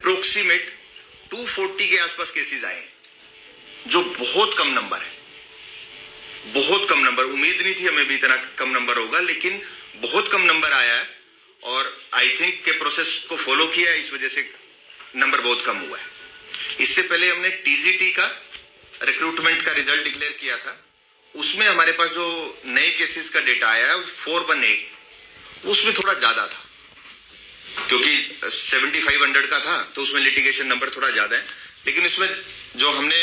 Approximate 240 के आसपास cases आए, जो बहुत कम नंबर है, बहुत कम नंबर। उम्मीद नहीं थी हमें भी इतना कम नंबर होगा, लेकिन बहुत कम नंबर आया है और आई थिंक के प्रोसेस को फॉलो किया है, इस वजह से नंबर बहुत कम हुआ है। इससे पहले हमने टीजीटी का रिक्रूटमेंट का रिजल्ट डिक्लेयर किया था, उसमें हमारे पास जो नए केसेस का डेटा आया है 418, उसमें थोड़ा ज्यादा था, क्योंकि 7500 का था तो उसमें लिटिगेशन नंबर थोड़ा ज्यादा है। लेकिन उसमें जो हमने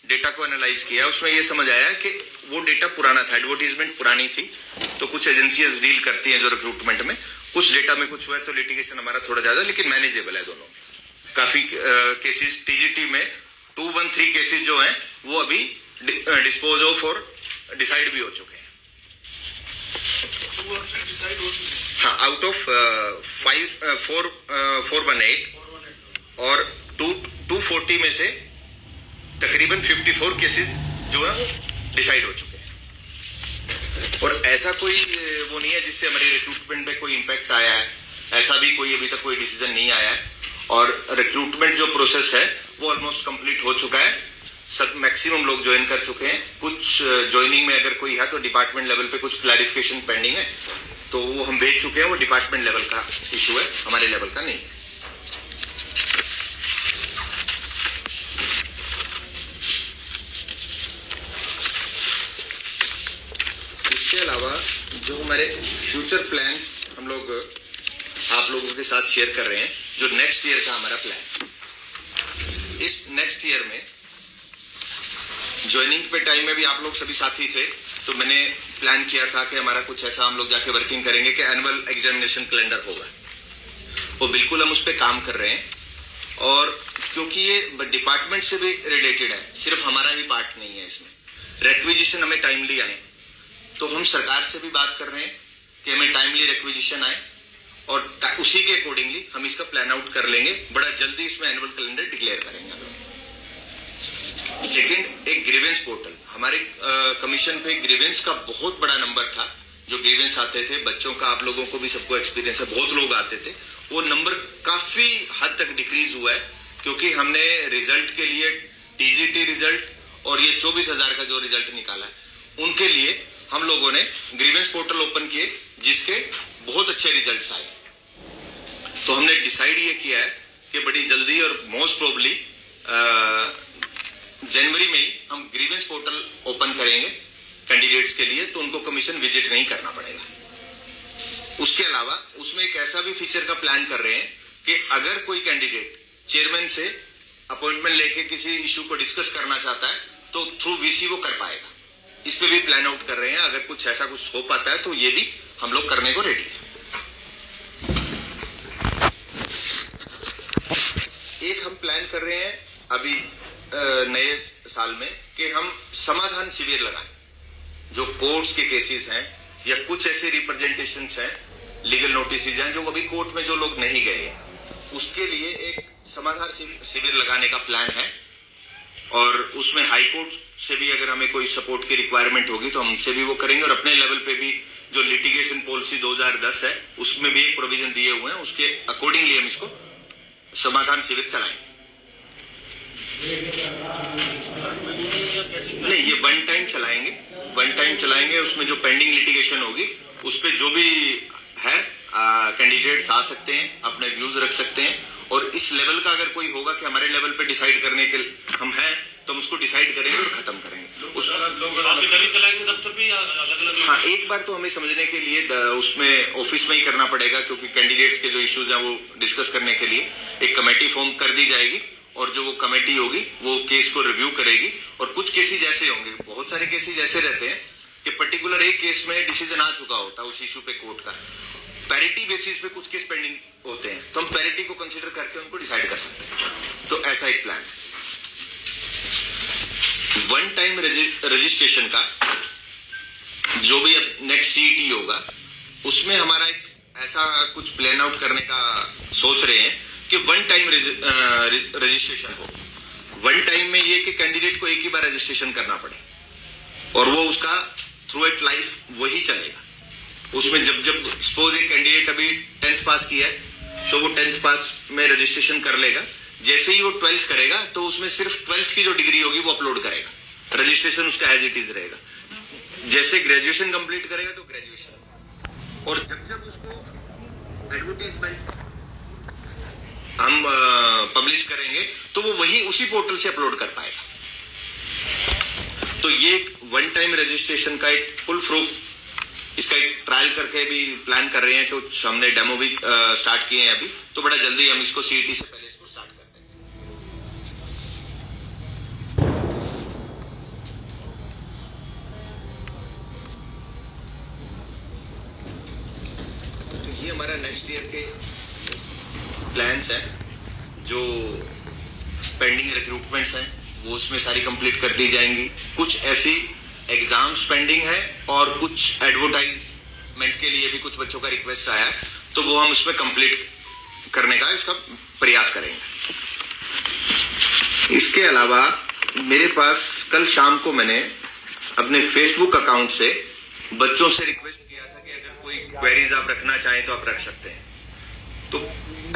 डेटा को एनालाइज किया उसमें ये समझ आया कि वो डेटा पुराना था, एडवर्टीजमेंट पुरानी थी, तो कुछ एजेंसियां डील करती हैं जो रिक्रूटमेंट में, कुछ डेटा में कुछ हुआ है तो लिटिगेशन हमारा थोड़ा ज्यादा, लेकिन मैनेजेबल है दोनों। काफी केसेस टीजीटी में 213 केसेस जो हैं वो अभी डिस्पोज ऑफ और डिसाइड भी हो चुके हैं। हाँ, आउट ऑफ 418 और 240 में से तकरीबन 54 केसेस जो है वो डिसाइड हो चुके हैं। और ऐसा कोई वो नहीं है जिससे हमारे रिक्रूटमेंट में कोई इम्पैक्ट आया है, ऐसा भी कोई अभी तक कोई डिसीजन नहीं आया है। और रिक्रूटमेंट जो प्रोसेस है वो ऑलमोस्ट कंप्लीट हो चुका है, सब मैक्सिमम लोग ज्वाइन कर चुके हैं। कुछ ज्वाइनिंग में अगर कोई है तो डिपार्टमेंट लेवल पे कुछ क्लैरिफिकेशन पेंडिंग है, तो वो हम भेज चुके हैं, वो डिपार्टमेंट लेवल का इशू है, हमारे लेवल का नहीं। इसके अलावा जो हमारे फ्यूचर प्लान्स हम लोग आप लोगों के साथ शेयर कर रहे हैं, जो नेक्स्ट ईयर का हमारा प्लान, इस नेक्स्ट ईयर में ज्वाइनिंग पे टाइम में भी आप लोग सभी साथी थे, तो मैंने प्लान किया था कि हमारा कुछ ऐसा हम लोग जाके वर्किंग करेंगे कि एनुअल एग्जामिनेशन कैलेंडर होगा, वो बिल्कुल हम उस पर काम कर रहे हैं। और क्योंकि ये डिपार्टमेंट से भी रिलेटेड है, सिर्फ हमारा ही पार्ट नहीं है इसमें, रिक्विजिशन हमें टाइमली आए, तो हम सरकार से भी बात कर रहे हैं कि हमें टाइमली रिक्विजिशन आए और उसी के अकॉर्डिंगली हम इसका प्लान आउट कर लेंगे। बड़ा जल्दी इसमें एनुअल कैलेंडर डिक्लेयर करेंगे हम। सेकंड, एक ग्रीवेंस पोर्टल, हमारे कमीशन पे ग्रीवेंस का बहुत बड़ा नंबर था, जो ग्रीवेंस आते थे बच्चों का, आप लोगों को भी सबको एक्सपीरियंस है, बहुत लोग आते थे, वो नंबर काफी हद तक डिक्रीज हुआ है, क्योंकि हमने रिजल्ट के लिए टीजीटी रिजल्ट और ये 24,000 का जो रिजल्ट निकाला है, उनके लिए हम लोगों ने ग्रीवेंस पोर्टल ओपन किए, जिसके बहुत अच्छे रिजल्ट्स आए। तो हमने डिसाइड ये किया है कि बड़ी जल्दी और मोस्ट प्रोबेबली जनवरी में ही हम ग्रीवेंस पोर्टल ओपन करेंगे कैंडिडेट्स के लिए, तो उनको कमीशन विजिट नहीं करना पड़ेगा। उसके अलावा उसमें एक ऐसा भी फीचर का प्लान कर रहे हैं कि अगर कोई कैंडिडेट चेयरमैन से अपॉइंटमेंट लेके किसी इश्यू को डिस्कस करना चाहता है तो थ्रू वीसी वो कर पाएगा। इस पे भी प्लान आउट कर रहे हैं, अगर कुछ ऐसा कुछ हो पाता है तो ये भी हम लोग करने को रेडी है। एक हम प्लान कर रहे हैं अभी नए साल में कि हम समाधान शिविर लगाएं, जो कोर्ट्स के केसेस हैं या कुछ ऐसे रिप्रेजेंटेशंस हैं, लीगल नोटिस हैं जो अभी कोर्ट में जो लोग नहीं गए हैं, उसके लिए एक समाधान शिविर लगाने का प्लान है। और उसमें हाई कोर्ट से भी अगर हमें कोई सपोर्ट की रिक्वायरमेंट होगी तो हम उनसे भी वो करेंगे, और अपने लेवल पे भी जो लिटिगेशन पॉलिसी 2010 है उसमें भी एक प्रोविजन दिए हुए हैं, उसके अकॉर्डिंगली हम इसको समाधान शिविर चलाएंगे। नहीं, ये वन टाइम चलाएंगे, उसमें जो पेंडिंग लिटिगेशन होगी उस पर जो भी है कैंडिडेट्स आ सकते हैं, अपने व्यूज रख सकते हैं, और इस लेवल का अगर कोई होगा कि हमारे लेवल पे डिसाइड करने के हम हैं तो हम उसको डिसाइड करेंगे और खत्म करेंगे। हाँ, एक बार तो हमें समझने के लिए उसमें ऑफिस में ही करना पड़ेगा, क्योंकि कैंडिडेट्स के जो इश्यूज हैं वो डिस्कस करने के लिए एक कमेटी फॉर्म कर दी जाएगी, और जो वो कमेटी होगी वो केस को रिव्यू करेगी। और कुछ केसेज ऐसे होंगे, बहुत सारे केसेज ऐसे रहते हैं कि पर्टिकुलर एक केस में डिसीजन आ चुका होता है उस इश्यू पे कोर्ट का, पैरिटी बेसिस पे कुछ केस पेंडिंग होते हैं, तो हम पैरिटी को कंसीडर करके उनको डिसाइड कर सकते हैं। तो ऐसा एक प्लान है। वन टाइम रजिस्ट्रेशन का जो भी अब नेक्स्ट सीईटी होगा, उसमें हमारा एक ऐसा कुछ प्लान आउट करने का सोच रहे हैं कि वन टाइम रजिस्ट्रेशन हो। वन टाइम में ये कि कैंडिडेट को एक ही बार रजिस्ट्रेशन करना पड़े और वो उसका थ्रू इट लाइफ वही चलेगा। उसमें जब सपोज एक कैंडिडेट अभी 10th पास किया है तो वो 10th पास में रजिस्ट्रेशन कर लेगा। जैसे ही वो 12th करेगा तो उसमें सिर्फ 12th की जो डिग्री होगी वो अपलोड करेगा, रजिस्ट्रेशन उसका एज इट इज रहेगा। जैसे ग्रेजुएशन कंप्लीट करेगा तो ग्रेजुएशन, और जब जब उसको एडवर्टाइजमेंट हम पब्लिश करेंगे तो वो वही उसी पोर्टल से अपलोड कर पाएगा। तो ये एक वन टाइम रजिस्ट्रेशन का एक फुल प्रूफ, इसका एक ट्रायल करके भी प्लान कर रहे हैं, कुछ हमने डेमो भी स्टार्ट किए हैं अभी, तो बड़ा जल्दी हम इसको सीईटी से पहले इसको स्टार्ट कर देंगे। तो ये हमारा नेक्स्ट ईयर के प्लान्स हैं, जो पेंडिंग रिक्रूटमेंट्स हैं वो उसमें सारी कंप्लीट कर दी जाएंगी। कुछ ऐसी एग्जाम्स पेंडिंग है और कुछ एडवर्टाइजमेंट के लिए भी कुछ बच्चों का रिक्वेस्ट आया है, तो वो हम उसमें कंप्लीट करने का इसका प्रयास करेंगे। इसके अलावा मेरे पास कल शाम को मैंने अपने फेसबुक अकाउंट से बच्चों से रिक्वेस्ट किया था कि अगर कोई क्वेरीज आप रखना चाहें तो आप रख सकते हैं। तो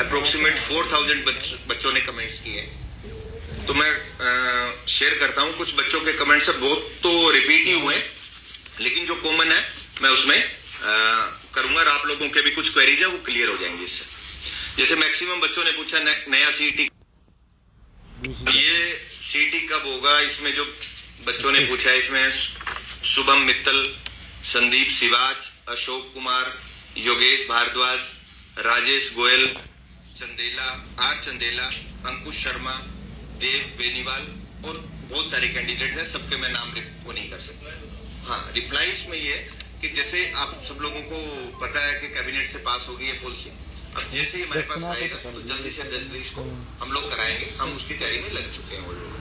अप्रोक्सीमेट 4000 बच्चों ने कमेंट्स किए। तो मैं शेयर करता हूं, कुछ बच्चों के कमेंट्स से बहुत तो रिपीट ही हुए, लेकिन जो कॉमन है मैं उसमें करूंगा और आप लोगों के भी कुछ क्वेरीज है वो क्लियर हो जाएंगी इससे। जैसे मैक्सिमम बच्चों ने पूछा नया सीईटी, ये सीईटी कब होगा, इसमें जो बच्चों ने पूछा है इसमें शुभम मित्तल, संदीप सिवाच, अशोक कुमार, योगेश भारद्वाज, राजेश गोयल, चंदेला, अंकुश शर्मा, देव बेनीवाल और बहुत सारे कैंडिडेट हैं, सबके मैं नाम वो नहीं कर सकता। हाँ, रिप्लाईज में ये कि जैसे आप सब लोगों को पता है कि कैबिनेट से पास हो गई है पॉलिसी, अब जैसे ही हमारे पास आएगा तो जल्दी से जल्दी इसको हम लोग कराएंगे। हम उसकी तैयारी में लग चुके हैं ऑलरेडी,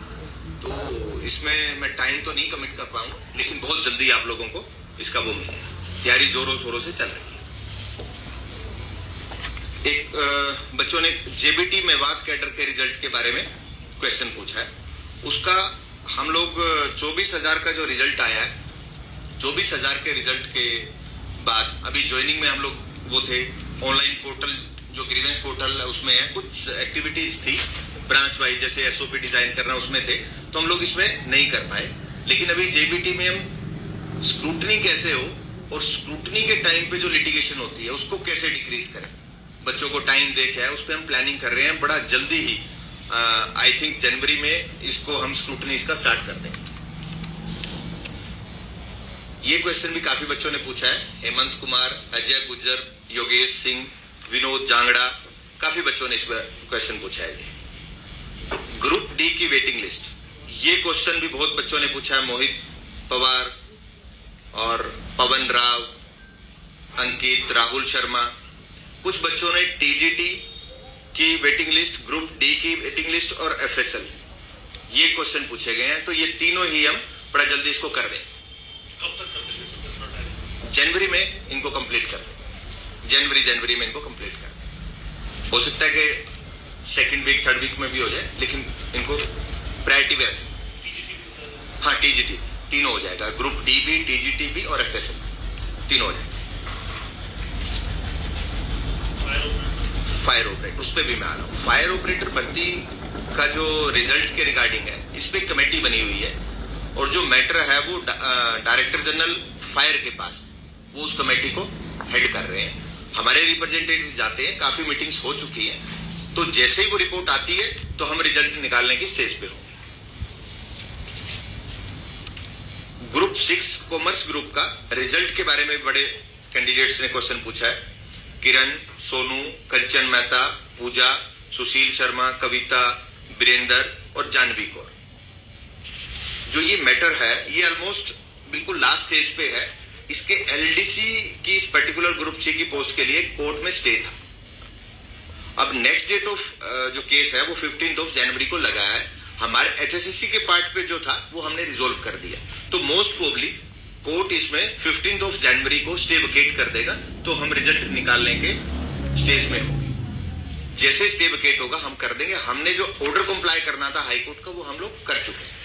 तो इसमें मैं टाइम तो नहीं कमिट कर पाऊंगा, लेकिन बहुत जल्दी आप लोगों को इसका वो मिलेगा। तैयारी जोरों शोरों से चल रही है। एक बच्चों ने जेबीटी मेवात कैडर के रिजल्ट के बारे में क्वेश्चन पूछा है। उसका हम लोग 24,000 का जो रिजल्ट आया है, 24,000 के रिजल्ट के बाद अभी ज्वाइनिंग में हम लोग वो थे, ऑनलाइन पोर्टल जो ग्रीवेंस पोर्टल है उसमें है, कुछ एक्टिविटीज थी ब्रांच वाइज, जैसे एसओपी डिजाइन करना उसमें थे, तो हम लोग इसमें नहीं कर पाए। लेकिन अभी जेबीटी में हम स्क्रूटनी कैसे हो और स्क्रूटनी के टाइम पे जो लिटिगेशन होती है उसको कैसे डिक्रीज करें, बच्चों को टाइम दे के है, उस पर हम प्लानिंग कर रहे हैं। बड़ा जल्दी ही आई थिंक जनवरी में इसको हम स्क्रूटनी इसका स्टार्ट कर देंगे। ये क्वेश्चन भी काफी बच्चों ने पूछा है, हेमंत कुमार, अजय गुज्जर, योगेश सिंह, विनोद जांगड़ा, काफी बच्चों ने इस क्वेश्चन पूछा है। ग्रुप डी की वेटिंग लिस्ट, ये क्वेश्चन भी बहुत बच्चों ने पूछा है। मोहित पवार और पवन राव, अंकित, राहुल शर्मा, कुछ बच्चों ने टीजीटी की वेटिंग लिस्ट, ग्रुप डी की वेटिंग लिस्ट और एफएसएल, ये क्वेश्चन पूछे गए हैं। तो ये तीनों ही हम बड़ा जल्दी इसको कर दें। कब तक कर देंगे? जनवरी में इनको कंप्लीट कर दें। जनवरी में इनको कंप्लीट कर दें। हो सकता है कि सेकंड वीक थर्ड वीक में भी हो जाए, लेकिन इनको प्रायोरिटी में रखें। हाँ, टीजीटी तीनों हो जाएगा, ग्रुप डी भी, टीजीटी भी और एफएसएल तीनों हो जाएगा। फायर ऑपरेटर, उस पर भी मैं आ रहा हूँ। फायर ऑपरेटर भर्ती का जो रिजल्ट के रिगार्डिंग है, इस पे कमेटी बनी हुई है और जो मैटर है वो डायरेक्टर जनरल फायर के पास, वो उस कमेटी को हेड कर रहे हैं। हमारे रिप्रेजेंटेटिव जाते हैं, काफी मीटिंग्स हो चुकी है, तो जैसे ही वो रिपोर्ट आती है तो हम रिजल्ट निकालने की स्टेज पे होंगे। ग्रुप 6 कॉमर्स ग्रुप का रिजल्ट के बारे में बड़े कैंडिडेट्स ने क्वेश्चन पूछा है। किरण, सोनू, कंचन मेहता, पूजा, सुशील शर्मा, कविता, वीरेंद्र और जानवी कौर। जो ये मैटर है ये ऑलमोस्ट बिल्कुल लास्ट स्टेज पे है। इसके एलडीसी की इस पर्टिकुलर ग्रुप सी की पोस्ट के लिए कोर्ट में स्टे था। अब नेक्स्ट डेट ऑफ जो केस है वो 15 जनवरी को लगा है। हमारे एचएसएससी के पार्ट पे जो था वो हमने रिजोल्व कर दिया, तो मोस्ट प्रोबेबली कोर्ट इसमें 15 जनवरी को स्टे वेकेट कर देगा, तो हम रिजल्ट निकालने के स्टेज में होंगे। जैसे स्टे वेकेट होगा हम कर देंगे। हमने जो ऑर्डर कंप्लाई करना था हाई कोर्ट का वो हम लोग कर चुके हैं।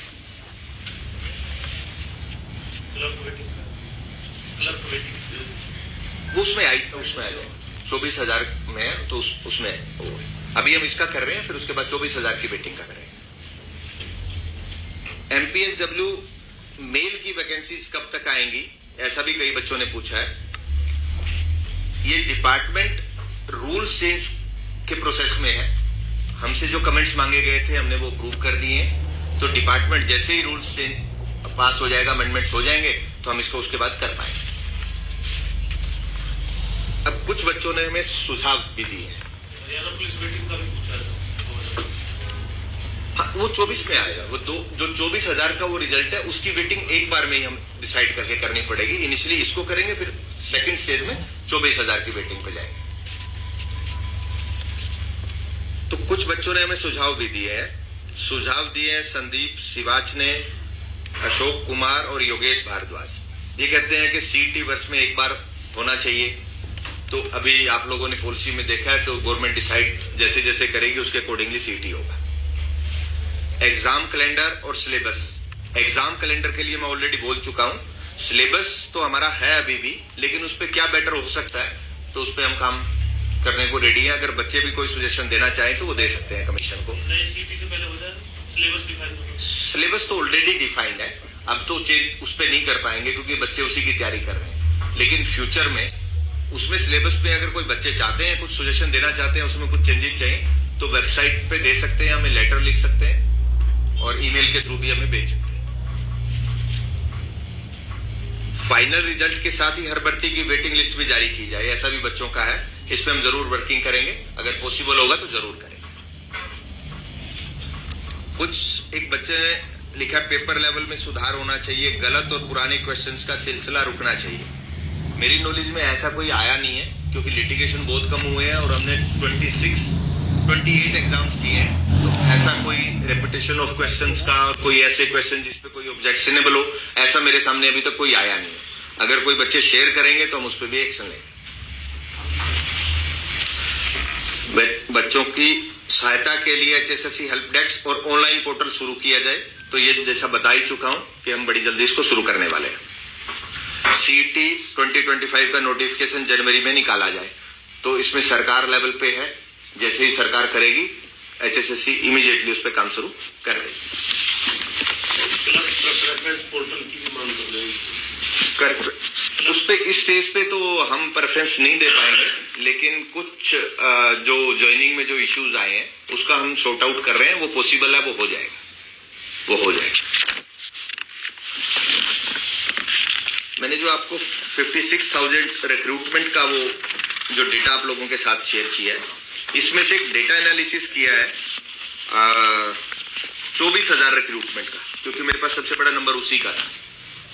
वो उसमें आ जाए 24,000 में है, तो उसमें वो है। अभी हम इसका कर रहे हैं, फिर उसके बाद 24,000 की वेटिंग का करेंगे। MPSW मेल की वैकेंसीज कब तक आएंगी, ऐसा भी कई बच्चों ने पूछा है। ये डिपार्टमेंट रूल चेंज के प्रोसेस में है। हमसे जो कमेंट्स मांगे गए थे हमने वो अप्रूव कर दिए हैं, तो डिपार्टमेंट जैसे ही रूल्स चेंज पास हो जाएगा, अमेंडमेंट्स हो जाएंगे, तो हम इसको उसके बाद कर पाएंगे। अब कुछ बच्चों ने हमें सुझाव भी दिए हैं। हरियाणा पुलिस वेटिंग का भी पूछा है। हाँ, वो 24 में आएगा। वो जो 24,000 का वो रिजल्ट है, उसकी वेटिंग एक बार में ही हम डिसाइड करके करनी पड़ेगी। इनिशियली इसको करेंगे, फिर सेकंड स्टेज में 24,000 की वेटिंग पे जाएंगे। तो कुछ बच्चों ने हमें सुझाव भी दिए हैं। सुझाव दिए हैं संदीप सिवाच ने, अशोक कुमार और योगेश भारद्वाज। ये कहते हैं कि सीटी वर्ष में एक बार होना चाहिए। तो अभी आप लोगों ने पॉलिसी में देखा है, तो गवर्नमेंट डिसाइड जैसे जैसे करेगी उसके अकॉर्डिंगली सीटी होगा। एग्जाम कैलेंडर और सिलेबस। एग्जाम कैलेंडर के लिए मैं ऑलरेडी बोल चुका हूं। सिलेबस तो हमारा है अभी भी, लेकिन उस पर क्या बेटर हो सकता है, तो उस पर हम काम करने को रेडी है। अगर बच्चे भी कोई सजेशन देना चाहें तो वो दे सकते हैं कमीशन को। नई सीटी से पहले हो जाए, सिलेबस डिफाइन हो। सिलेबस तो ऑलरेडी डिफाइंड है, अब तो चेंज उस पर नहीं कर पाएंगे क्योंकि बच्चे उसी की तैयारी कर रहे हैं। लेकिन फ्यूचर में उसमें सिलेबस पे अगर कोई बच्चे चाहते हैं, कुछ सजेशन देना चाहते हैं, उसमें कुछ चेंजेस चाहिए, तो वेबसाइट पे दे सकते हैं, हमें लेटर लिख सकते हैं और ईमेल के थ्रू भी हमें भेज सकते हैं। फाइनल रिजल्ट के साथ ही हर भर्ती की वेटिंग लिस्ट भी जारी की जाए, ऐसा भी बच्चों का है। इस पे हम जरूर वर्किंग करेंगे, अगर पॉसिबल होगा तो जरूर करेंगे। कुछ एक बच्चे ने लिखा पेपर लेवल में सुधार होना चाहिए, गलत और पुराने क्वेश्चंस का सिलसिला रुकना चाहिए। मेरी नॉलेज में ऐसा कोई आया नहीं है, क्योंकि लिटिगेशन बहुत कम हुए हैं और हमने 28 एग्जाम्स किए हैं। तो ऐसा कोई रेपिटेशन ऑफ क्वेश्चंस का और कोई ऐसे क्वेश्चन जिस पे कोई ऑब्जेक्शनेबल हो, ऐसा मेरे सामने अभी तक कोई आया नहीं है। अगर कोई बच्चे शेयर करेंगे तो हम उस पर भी एक्शन लेंगे। बच्चों की सहायता के लिए HSSC हेल्प डेस्क और ऑनलाइन पोर्टल शुरू किया जाए, तो ये जैसा बता ही चुका हूं कि हम बड़ी जल्दी इसको शुरू करने वाले हैं। CET 2025 का नोटिफिकेशन जनवरी में निकाला जाए, तो इसमें सरकार लेवल पे है। जैसे ही सरकार करेगी, HSSC इमीडिएटली उस पर काम शुरू कर देगी। प्रेफरेंस पोर्टल की भी मांग कर रहे हैं। उस पे इस स्टेज पे तो हम प्रेफरेंस नहीं दे पाएंगे, लेकिन कुछ जो ज्वाइनिंग में जो इश्यूज आए हैं उसका हम सॉर्ट आउट कर रहे हैं। वो पॉसिबल है, वो हो जाएगा। मैंने जो आपको 56,000 रिक्रूटमेंट का वो जो डेटा आप लोगों के साथ शेयर किया है, इसमें से एक डेटा एनालिसिस किया है 24,000 रिक्रूटमेंट का, क्योंकि मेरे पास सबसे बड़ा नंबर उसी का था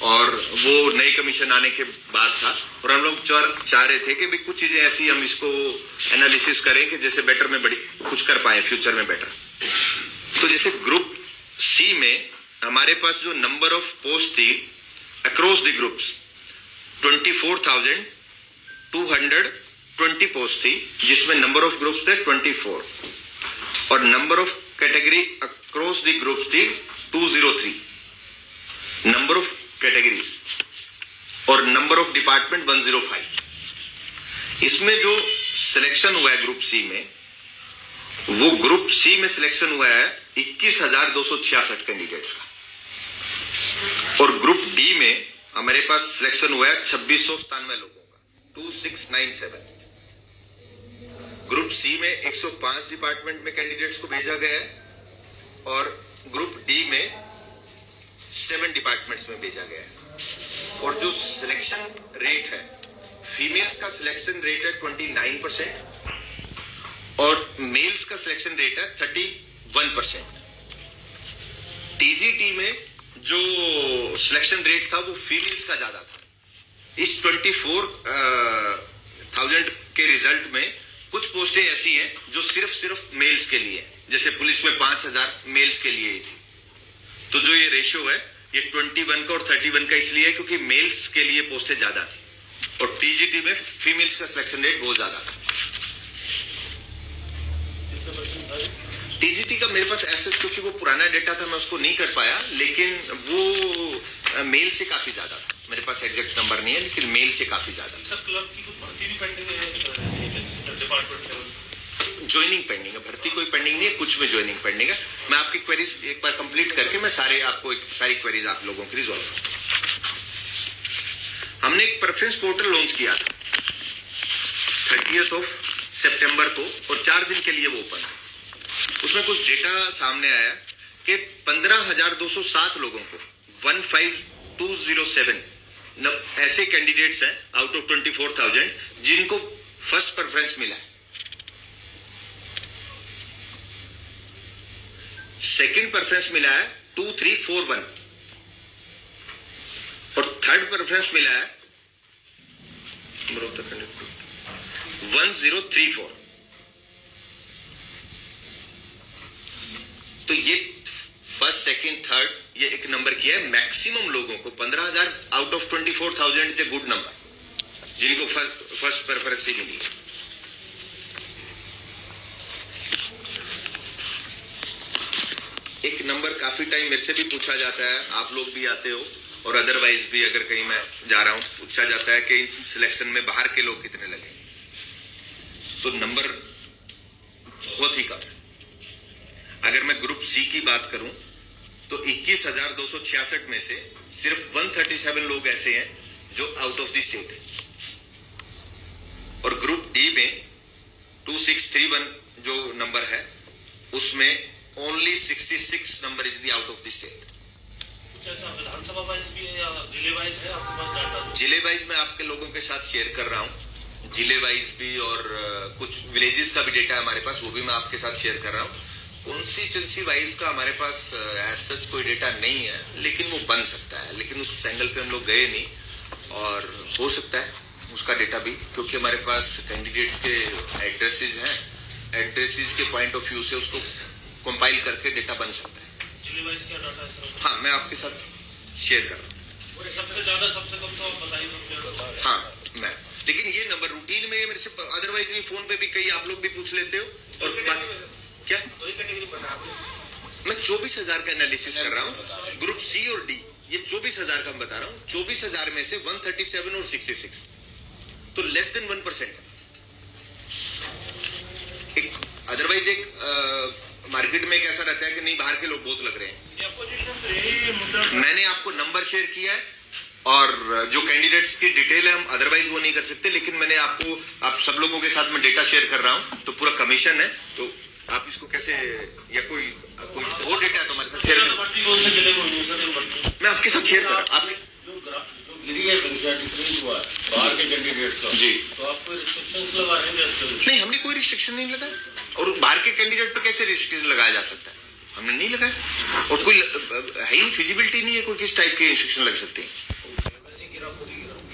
और वो नई कमीशन आने के बाद था। और हम लोग चाह रहे थे कि भी कुछ चीजें ऐसी हम इसको एनालिसिस करें कि जैसे बेटर में बड़ी कुछ कर पाए फ्यूचर में बेटर। तो जैसे ग्रुप सी में हमारे पास जो नंबर ऑफ पोस्ट थी अक्रॉस द ग्रुप्स 24,220 पोस्ट थी, जिसमें नंबर ऑफ ग्रुप्स थे 24 और number of category across the groups थी 203 नंबर ऑफ कैटेगरीज और नंबर ऑफ डिपार्टमेंट 105। इसमें जो सिलेक्शन हुआ है ग्रुप सी में, वो ग्रुप सी में सिलेक्शन हुआ है 21,266 कैंडिडेट्स का और ग्रुप डी में हमारे पास सिलेक्शन हुआ है 2,697 लोगों का 2697। ग्रुप सी में 105 डिपार्टमेंट में कैंडिडेट्स को भेजा गया है और ग्रुप डी में 7 डिपार्टमेंट्स में भेजा गया है। और जो सिलेक्शन रेट है, फीमेल्स का सिलेक्शन रेट है 29% और मेल्स का सिलेक्शन रेट है 31%। टीजीटी में जो सिलेक्शन रेट था वो फीमेल्स का ज्यादा था। इस 24,000 के रिजल्ट में कुछ पोस्टें ऐसी हैं जो सिर्फ मेल्स के लिए, जैसे पुलिस में 5,000 मेल्स के लिए ही थी। तो जो ये रेशियो है ये 21 का और 31 का इसलिए है क्योंकि मेल्स के लिए पोस्टें ज्यादा थी और टीजीटी में फीमेल्स का सिलेक्शन रेट बहुत ज्यादा था। टीजीटी का मेरे पास ऐसे, क्योंकि वो पुराना डेटा था मैं उसको नहीं कर पाया, लेकिन वो मेल से काफी ज्यादा था। मेरे पास एग्जैक्ट नंबर नहीं है, लेकिन मेल से काफी ज्यादा। सर क्लर्क की कुछ भर्ती भी पेंडिंग है डिपार्टमेंट में। ज्वाइनिंग पेंडिंग है, भर्ती कोई पेंडिंग नहीं है, कुछ में ज्वाइनिंग पेंडिंग है। मैं आपकी क्वेरीज एक बार कंप्लीट करके मैं सारी क्वेरीज आप लोगों की रिजॉल्व करूँ। हमने एक प्रेफरेंस पोर्टल लॉन्च किया था 30 सितंबर को और 4 दिन के लिए वो ओपन है। उसमें कुछ डेटा सामने आया कि 15,207 लोगों को 15,207 ऐसे कैंडिडेट्स हैं आउट ऑफ 24,000 जिनको फर्स्ट प्रेफरेंस मिला है। सेकंड प्रेफरेंस मिला है 2341 और थर्ड प्रेफरेंस मिला है 1034। तो ये फर्स्ट सेकंड थर्ड ये एक नंबर किया है। मैक्सिमम लोगों को 15,000 out of 24,000 is a good number जिनको फर्स्ट प्रेफरेंस ही मिली है। एक नंबर काफी टाइम मेरे से भी पूछा जाता है, आप लोग भी आते हो और अदरवाइज भी अगर कहीं मैं जा रहा हूं पूछा जाता है कि सिलेक्शन में बाहर के लोग कितने लगे। तो नंबर बहुत ही कम है। अगर मैं ग्रुप सी की बात करूं तो 21,266 में से सिर्फ 137 लोग ऐसे हैं जो आउट ऑफ द स्टेट है और ग्रुप डी में 2631 जो नंबर है उसमें only 66 number is the out of the state. कुछ ऐसा विधानसभा वाइज भी है या जिले वाइज है आपके पास डाटा? जिले वाइज मैं आपके लोगों के साथ शेयर कर रहा हूं, जिले वाइज भी और कुछ विलेजेस का भी डेटा है हमारे पास, वो भी मैं आपके साथ शेयर कर रहा हूं। कॉन्स्टिट्यूंसी वाइज का हमारे पास एज सच कोई डेटा नहीं है, लेकिन वो बन सकता है। लेकिन उस एंगल पे हम लोग गए नहीं और हो सकता है उसका डेटा भी, क्योंकि हमारे पास कैंडिडेट्स के एड्रेसेस हैं, एड्रेसेस के पॉइंट ऑफ व्यू से उसको कंपाइल करके डेटा बन सकता है। जिले वाइज क्या डाटा है सर? हाँ, मैं आपके साथ शेयर कर रहा हूँ। सबसे ज्यादा सबसे कम तो आप बताइए तो। हाँ, मैं लेकिन ये नंबर रूटीन में मेरे से अदरवाइज भी फोन पे भी कई आप लोग भी पूछ लेते हो और बाकी क्या मैं 24,000 का एनालिसिस कर रहा हूँ। ग्रुप सी और डी ये 24,000 का मैं बता रहा हूँ। 24,000 में से 137 और 66 तो लेस देन 1% है। अदरवाइज एक मार्केट में एक ऐसा रहता है कि नहीं बाहर के लोग बहुत लग रहे हैं। मैंने आपको नंबर शेयर किया है और जो कैंडिडेट्स की डिटेल है हम अदरवाइज वो नहीं कर सकते, लेकिन मैंने आपको आप सब लोगों के साथ में डेटा शेयर कर रहा हूं तो पूरा कमीशन है। तो आप इसको कैसे या कोई और डेटा है तो हमारे साथ शेयर करें। मैं आपके साथ शेयर कर रहा हूँ। आप संख्या डिक्रीज हुआ बाहर के कैंडिडेट्स का जी तो आप कोई रिस्ट्रिक्शंस लगा रहे हैं? नहीं, हमने कोई रिस्ट्रिक्शन नहीं लगाया और बाहर के कैंडिडेट पे कैसे रिस्ट्रिक्शन लगाया जा सकता है? हमने नहीं लगाया और कोई है ही फिजिबिलिटी नहीं है कोई किस टाइप के रिस्ट्रिक्शन लग सकते हैं।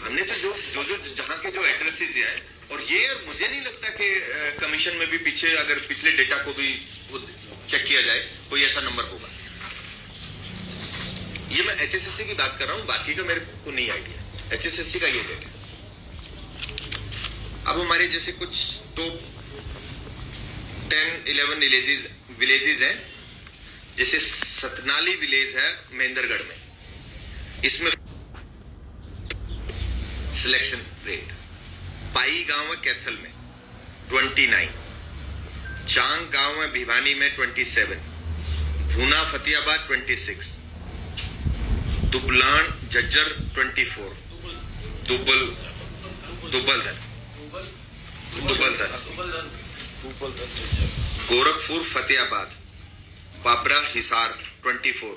हमने तो जो जहाँ के जो एड्रेसेस है और ये मुझे नहीं लगता कि कमीशन में भी पीछे अगर पिछले डेटा को भी चेक किया जाए कोई ऐसा नंबर होगा। ये मैं HSSC की बात कर रहा हूँ, बाकी का मेरे को नहीं आइडिया। HSSC का ये डेटा। अब हमारे जैसे कुछ टॉप 10-11 विलेजेस हैं, जैसे सतनाली विलेज है महेंद्रगढ़ में, इसमें सिलेक्शन रेट, पाई गांव है कैथल में 29, चांग गांव है भिवानी में 27, भूना फतेहाबाद 26, दुबलान झज्जर 24, दुबलधन गोरखपुर फतेहाबाद, बाबरा हिसार 24,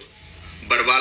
बरवाला